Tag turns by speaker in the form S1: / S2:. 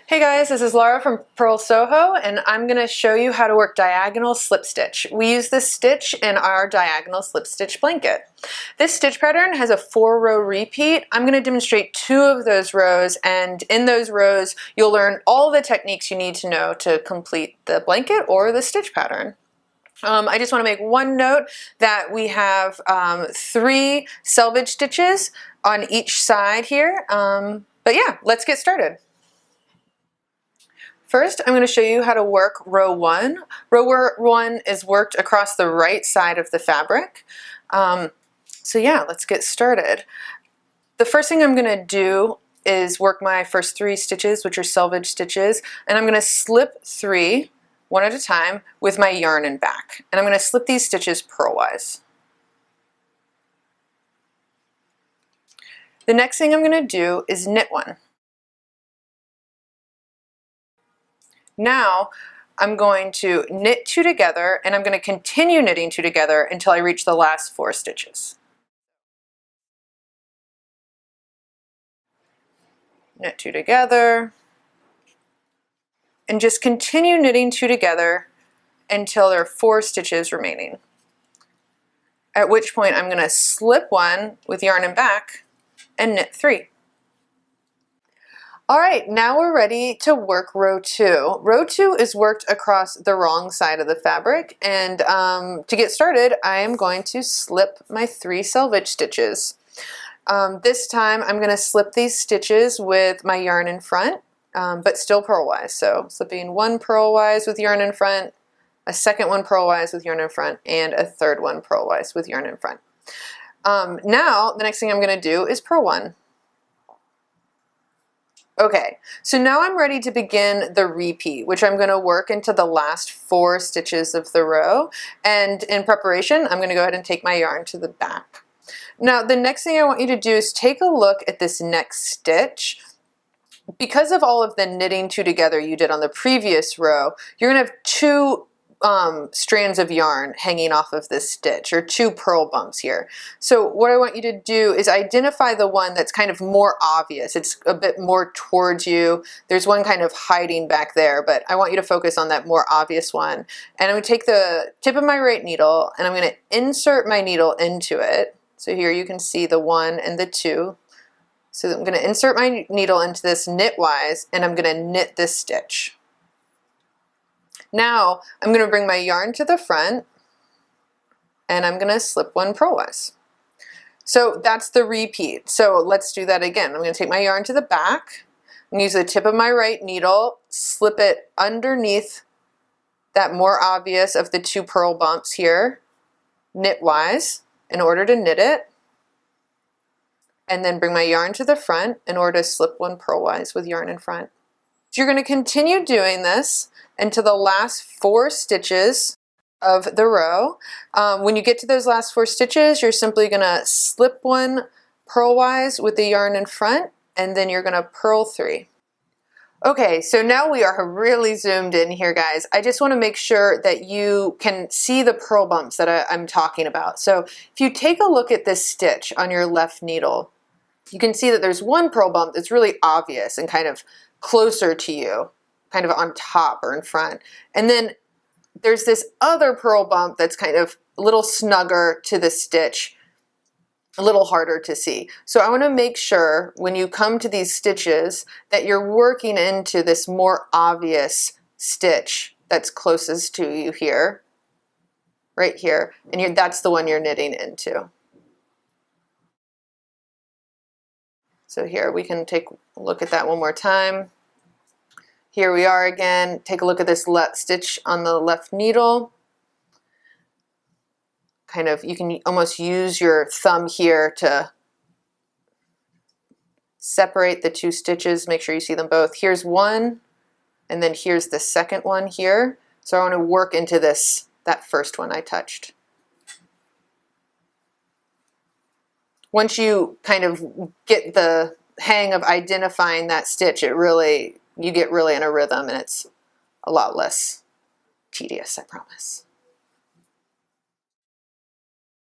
S1: Hey guys, this is Laura from Purl Soho, and I'm going to show you how to work diagonal slip stitch. We use this stitch in our diagonal slip stitch blanket. This stitch pattern has a 4-row repeat. I'm going to demonstrate 2 of those rows, and in those rows you'll learn all the techniques you need to know to complete the blanket or the stitch pattern. I just want to make one note that we have 3 selvage stitches on each side here, but yeah, let's get started. First, I'm going to show you how to work row 1. Row 1 is worked across the right side of the fabric. So yeah, let's get started. The first thing I'm going to do is work my first 3 stitches, which are selvage stitches, and I'm going to slip 3 one at a time with my yarn and back. And I'm going to slip these stitches purlwise. The next thing I'm going to do is knit 1. Now I'm going to knit 2 together, and I'm going to continue knitting 2 together until I reach the last 4 stitches. Knit 2 together, and just continue knitting 2 together until there are 4 stitches remaining. At which point I'm going to slip 1 with yarn and back and knit 3. Alright, now we're ready to work row 2. Row 2 is worked across the wrong side of the fabric, and to get started I am going to slip my 3 selvage stitches. This time I'm going to slip these stitches with my yarn in front, but still purlwise. So slipping 1 purlwise with yarn in front, a second one purlwise with yarn in front, and a third one purlwise with yarn in front. Now the next thing I'm going to do is purl 1. Okay, so now I'm ready to begin the repeat, which I'm going to work into the last 4 stitches of the row. And in preparation, I'm going to go ahead and take my yarn to the back. Now, the next thing I want you to do is take a look at this next stitch. Because of all of the knitting 2 together you did on the previous row, you're going to have 2 strands of yarn hanging off of this stitch, or 2 purl bumps here. So what I want you to do is identify the one that's kind of more obvious. It's a bit more towards you. There's one kind of hiding back there, but I want you to focus on that more obvious one. And I'm going to take the tip of my right needle and I'm going to insert my needle into it. So here you can see the 1 and the 2. So I'm going to insert my needle into this knitwise, and I'm going to knit this stitch. Now I'm going to bring my yarn to the front, and I'm going to slip 1 purlwise. So that's the repeat. So let's do that again. I'm going to take my yarn to the back, and use the tip of my right needle, slip it underneath that more obvious of the 2 purl bumps here, knitwise, in order to knit it, and then bring my yarn to the front in order to slip 1 purlwise with yarn in front. So you're going to continue doing this until the last 4 stitches of the row. When you get to those last 4 stitches, you're simply going to slip 1 purlwise with the yarn in front, and then you're going to purl 3. Okay, so now we are really zoomed in here, guys. I just want to make sure that you can see the purl bumps that I'm talking about. So if you take a look at this stitch on your left needle, you can see that there's 1 purl bump that's really obvious and kind of closer to you, kind of on top or in front. And then there's this other purl bump that's kind of a little snugger to the stitch, a little harder to see. So I want to make sure when you come to these stitches that you're working into this more obvious stitch that's closest to you here, right here, and that's the one you're knitting into. So here we can take a look at that one more time. Here we are again. Take a look at this stitch on the left needle. Kind of, you can almost use your thumb here to separate the 2 stitches. Make sure you see them both. Here's one, and then here's the second one here. So I want to work into that first one I touched. Once you kind of get the hang of identifying that stitch, you get really in a rhythm, and it's a lot less tedious, I promise.